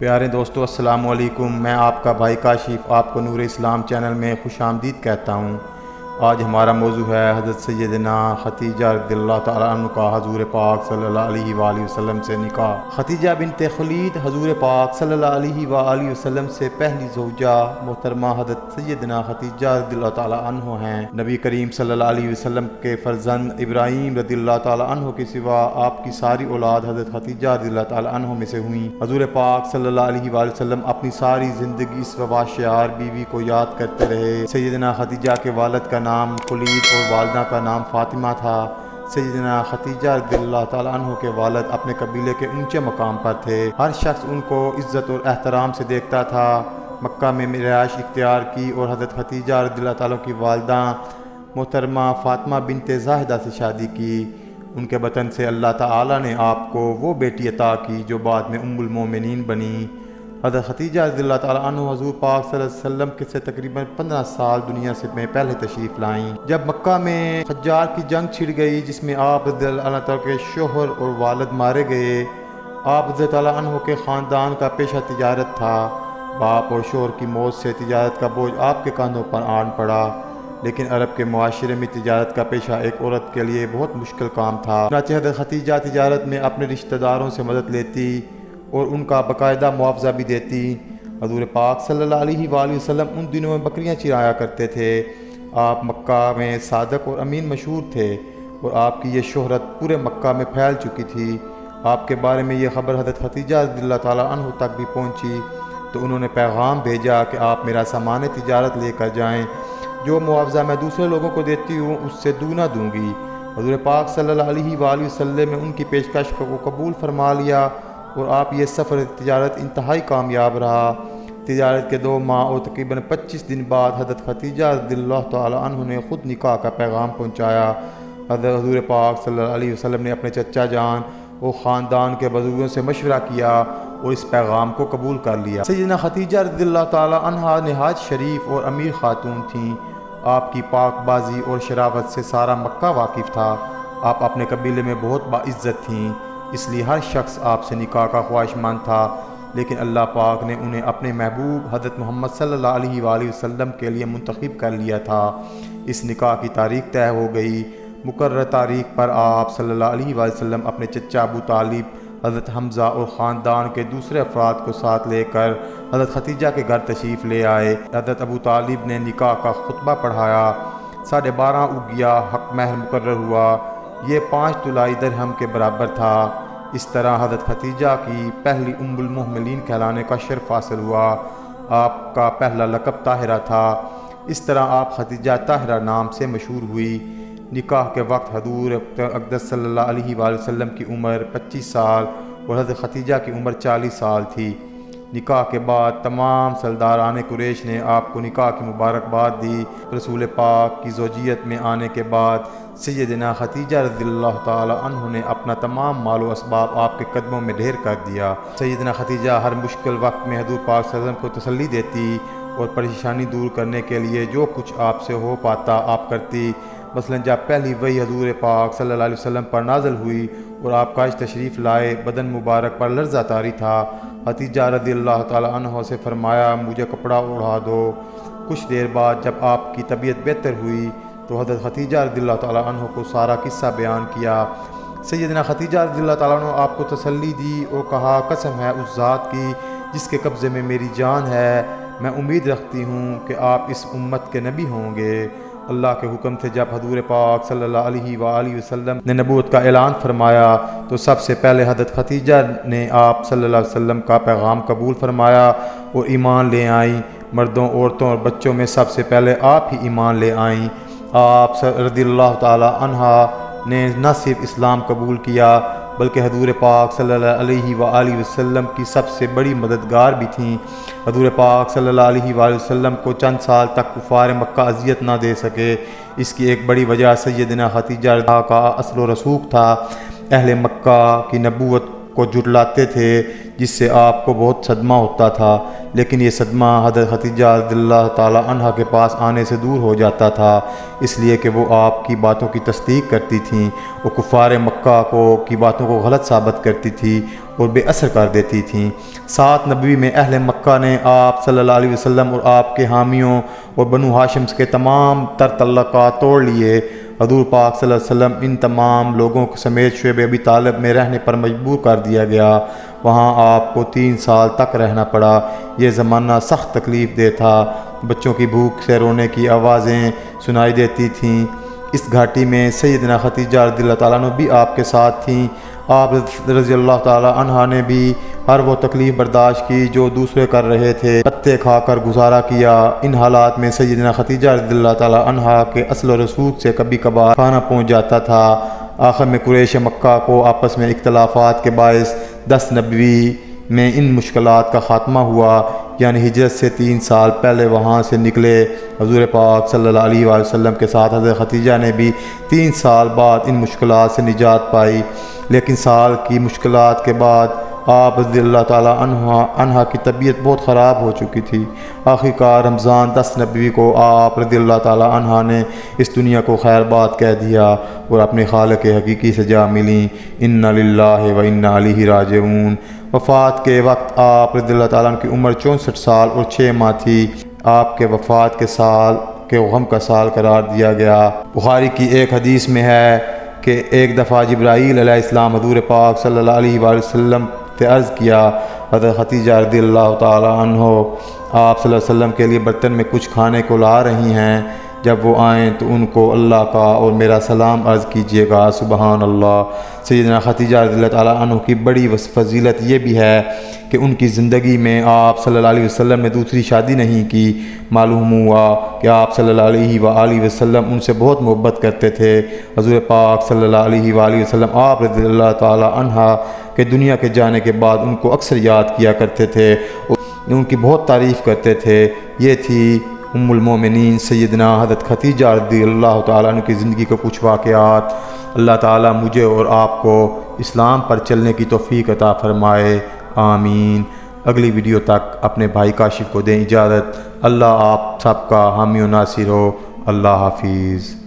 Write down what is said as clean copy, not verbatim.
प्यारे दोस्तों, अस्सलाम वालेकुम। मैं आपका भाई काशिफ आपको नूर इस्लाम चैनल में खुशामदीद कहता हूँ। आज हमारा मौजू है हज़रत सैयदना खतीजा रज़ियल्लाहु तआला अन्हा का हज़ूर पाक सल्लल्लाहु अलैहि वसल्लम से निकाह। खतीजा बिन्त खुलीद हज़ूर पाक सल्लल्लाहु अलैहि वसल्लम से पहली ज़ौजा मोहतरमा हज़रत सैयदना खतीजा रज़ियल्लाहु तआला अन्हा हैं। नबी करीम सल्लल्लाहु अलैहि वसल्लम के फ़र्जंद इब्राहीम रज़ियल्लाहु तआला अन्हु के सिवा आपकी सारी औलाद हज़रत खतीजा रज़ियल्लाहु तआला अन्हा में से हुई। हज़ूर पाक सल्लल्लाहु अलैहि वसल्लम अपनी सारी ज़िंदगी इस वबाशियार बीवी को याद करते रहे। सैयदना खतीजा के वालिद का नाम खुलीद और वालदा का नाम फ़ातिमा था। सैयदना खतीजा रज़ियल्लाहु तआला अन्हा के वालिद अपने कबीले के ऊंचे मकाम पर थे। हर शख्स उनको इज़्ज़त और एहतराम से देखता था। मक्का में रिहाइश इख्तियार की और हज़रत खतीजा रज़ियल्लाहु तआला की वालदा मोहतरमा फ़ातिमा बिन्त ज़ाहिदा से शादी की। उनके वतन से अल्लाह ताला ने आपको वो बेटी अता की जो बाद में उम्मुल मोमिनीन बनी। हज़रत खतीजा रज़ियल्लाहु तआला अन्हा हुज़ूर पाक सल्लल्लाहु अलैहि वसल्लम के से तकरीबन 15 साल दुनिया से में पहले तशरीफ़ लाईं। जब मक्का में खज्जार की जंग छिड़ गई जिसमें आप रज़ियल्लाहु तआला के शोहर और वालिद मारे गए। आप रज़ियल्लाहु तआला अन्हु के ख़ानदान का पेशा तिजारत था। बाप और शोहर की मौत से तिजारत का बोझ आपके कंधों पर आन पड़ा। लेकिन अरब के मुआशरे में तिजारत का पेशा एक औरत के लिए बहुत मुश्किल काम था। चुनांचे हज़रत खतीजा तिजारत में अपने रिश्तेदारों से मदद लेती और उनका बाकायदा मुआवजा भी देती। हज़ूर पाक सल्लल्लाहु अलैहि वसल्लम उन दिनों में बकरियां चराया करते थे। आप मक्का में सादक और अमीन मशहूर थे और आपकी ये शोहरत पूरे मक्का में फैल चुकी थी। आपके बारे में ये ख़बर हज़रत खतीजा रज़ियल्लाहु तआला अन्हा तक भी पहुँची तो उन्होंने पैगाम भेजा कि आप मेरा सामान तिजारत लेकर जाएँ। जो मुआवजा मैं दूसरे लोगों को देती हूँ उससे दूना दूँगी। हज़ूर पाक सल्लल्लाहु अलैहि वसल्लम ने उनकी पेशकश को कबूल फरमा लिया और आप ये सफ़र तिजारत इंतहाई कामयाब रहा। तिजारत के 2 माह और तकरीबन 25 दिन बाद हज़रत खतीजा रज़ियल्लाहु तआला अन्हा ने ख़ुद निकाह का पैगाम पहुँचाया। हज़ूर पाक सल्लल्लाहु अलैहि वसल्लम ने अपने चचा जान और ख़ानदान के बुज़ुर्गों से मशवरा किया और इस पैगाम को कबूल कर लिया। सैयदना खतीजा रज़ियल्लाहु तआला अन्हा नहायत शरीफ और अमीर खातून थीं। आपकी पाकबाजी और शराफत से सारा मक्का वाकिफ़ था। आप अपने कबीले में बहुत बाइज़्ज़त थीं, इसलिए हर शख्स आपसे निकाह का ख्वाहिशमंद था। लेकिन अल्लाह पाक ने उन्हें अपने महबूब हज़रत मोहम्मद सल्लल्लाहु अलैहि वसल्लम के लिए मुंतखब कर लिया था। इस निकाह की तारीख़ तय हो गई। मुकर्रर तारीख़ पर आप सल्लल्लाहु अलैहि वसल्लम अपने चचा अबू तालिब, हज़रत हमज़ा और ख़ानदान के दूसरे अफराद को साथ लेकर हज़रत खतीजा के घर तशरीफ़ ले आए। हज़रत अबू तालिब ने निकाह का खुतबा पढ़ाया। 12:30 उगिया हक़ महर मुकर्रर हुआ। ये 5 तुलाई दरहम के बराबर था। इस तरह हज़रत खतीजा की पहली उम्मुल मोमिनीन कहलाने का शर्फ हासिल हुआ। आपका पहला लक़ब ताहिरा था। इस तरह आप खतीजा ताहिरा नाम से मशहूर हुई। निकाह के वक्त हज़ूर अक़दस सल्लल्लाहु अलैहि वसल्लम की उम्र 25 साल और हज़रत खतीजा की उम्र 40 साल थी। निकाह के बाद तमाम सरदारान कुरैश ने आपको निकाह की मुबारकबाद दी। रसूल पाक की ज़ौजियत में आने के बाद सैयदना खतीजा रज़ियल्लाहु तआला अन्हा ने अपना तमाम माल व असबाब आपके कदमों में ढेर कर दिया। सैयदना खतीजा हर मुश्किल वक्त में हज़ूर पाक सल्लल्लाहु अलैहि वसल्लम को तसल्ली देती और परेशानी दूर करने के लिए जो कुछ आपसे हो पाता आप करती। मसलन जब पहली वही हज़ूर पाक सल्लल्लाहु अलैहि वसल्लम पर नाज़िल हुई और आप काश तशरीफ़ लाए, बदन मुबारक पर लर्ज़ा तारी था। खतीजा रज़ियल्लाहु तआला अन्हा से फरमाया, मुझे कपड़ा उड़ा दो। कुछ देर बाद जब आपकी तबीयत बेहतर हुई तो हज़रत खतीजा रज़ियल्लाहु तआला अन्हा को सारा किस्सा बयान किया। सैयदना खतीजा रज़ियल्लाहु तआला अन्हा आपको तसल्ली दी और कहा, कसम है उस ज़ात की जिसके कब्ज़े में मेरी जान है, मैं उम्मीद रखती हूँ कि आप इस उम्मत के नबी होंगे। अल्लाह के हुक्म से जब हज़ूर पाक सल्लल्लाहु अलैहि वसल्लम ने नबूवत का ऐलान फरमाया तो सबसे पहले हज़रत खतीजा ने आप सल्लल्लाहु अलैहि वसल्लम का पैगाम कबूल फरमाया और ईमान ले आईं। मर्दों, औरतों और बच्चों में सबसे पहले आप ही ईमान ले आईं। आप रज़ियल्लाहु तआला अन्हा ने न सिर्फ इस्लाम कबूल किया बल्कि हज़ूर पाक सल्लल्लाहु अलैहि वसल्लम की सबसे बड़ी मददगार भी थीं। हज़ूर पाक सल्लल्लाहु अलैहि वसल्लम को चंद साल तक कुफ़ार मक्का अज़ियत ना दे सके। इसकी एक बड़ी वजह सैयदना खतीजा का अस्ल व रसूख था। अहले मक्का की नबूवत को जुटलाते थे, जिससे आपको बहुत सदमा होता था। लेकिन ये सदमा हज़रत खदीजा रज़ियल्लाहु ताला अन्हा के पास आने से दूर हो जाता था, इसलिए कि वो आपकी बातों की तस्दीक करती थीं। वो कुफ़ार मक्का की बातों को गलत साबित करती थी और बेअसर कर देती थीं। सात नबवी में अहले मक्का ने आप सल्लल्लाहु अलैहि वसल्लम और आपके हामियों और बनु हाशिम के तमाम तर तल्लुकात तोड़ लिए। हज़ूर पाक सल्लल्लाहु अलैहि वसल्लम इन तमाम लोगों को समेत शुएब अबी तालिब में रहने पर मजबूर कर दिया गया। वहाँ आपको 3 साल तक रहना पड़ा। ये ज़माना सख्त तकलीफ़ दे था। बच्चों की भूख से रोने की आवाज़ें सुनाई देती थीं। इस घाटी में सैयदना खदीजा रज़ियल्लाहु ताला अन्हा भी आपके साथ थीं। आप रज़ियल्लाहु ताला अन्हा ने भी हर वो तकलीफ़ बर्दाश्त की जो दूसरे कर रहे थे। पत्ते खाकर गुजारा किया। इन हालात में सैयदना खदीजा रज़ियल्लाहु ताला अन्हा के असल रसूख से कभी कभार खाना पहुँच जाता था। आखिर में कुरैश मक्का को आपस में इख्तलाफात के बायस 10 नबवी में इन मुश्किलात का ख़ात्मा हुआ, यानी हिजरत से 3 साल पहले वहाँ से निकले। हज़ूर पाक सल्लल्लाहु अलैहि वसल्लम के साथ हज़रत खदीजा ने भी 3 साल बाद इन मुश्किलात से निजात पाई। लेकिन साल की मुश्किलात के बाद आप रज़ियल्लाहु ताला अन्हा की तबीयत बहुत ख़राब हो चुकी थी। आखिरकार रमज़ान 10 नबवी को आप रज़ियल्लाहु ताला अन्हा ने इस दुनिया को खैरबाद कह दिया और अपने खालिक हकीकी से जा मिली। इन्ना लिल्लाहि व इन्ना इलैहि राजिऊन। वफ़ात के वक्त आप रज़ियल्लाहु ताला अन्हु की उम्र 64 साल और 6 माह थी। आपके वफ़ात के साल के गम का साल करार दिया गया। बुखारी की एक हदीस में है कि एक दफ़ा जिब्राईल अलैहिस्सलाम हज़ूर पाक सल्लल्लाहु अलैहि वसल्लम से अर्ज़ किया, हज़रत खदीजा रज़ियल्लाहु ताला अन्हा आप सल्लल्लाहु अलैहि वसल्लम के लिए बर्तन में कुछ खाने को ला रही हैं। जब वो आएँ तो उनको अल्लाह का और मेरा सलाम अर्ज़ कीजिएगा। सुबहान अल्लाह। सैयदना खदीजा रज़ियल्लाहु ताला अन्हा की बड़ी फजीलत ये भी है कि उनकी ज़िंदगी में आप सल्लल्लाहु अलैहि वसल्लम ने दूसरी शादी नहीं की। मालूम हुआ कि आप सल्लल्लाहु अलैहि वसल्लम उनसे बहुत मोहब्बत करते थे। हज़ूर पाक सल्लल्लाहु अलैहि वसल्लम आप रज़ियल्लाहु ताला अन्हा के दुनिया के जाने के बाद उनको अक्सर याद किया करते थे, उनकी बहुत तारीफ़ करते थे। ये थी उम्मुल मोमिनीन सैयदना हज़रत खदीजा रज़ियल्लाहु ताला अन्हा की ज़िंदगी के कुछ वाक़यात। अल्लाह ताला मुझे और आपको इस्लाम पर चलने की तौफ़ीक अता फ़रमाए। आमीन। अगली वीडियो तक अपने भाई काशिफ़ को दें इजाज़त। अल्लाह आप सबका हामी और नासिर हो। अल्लाह हाफिज़।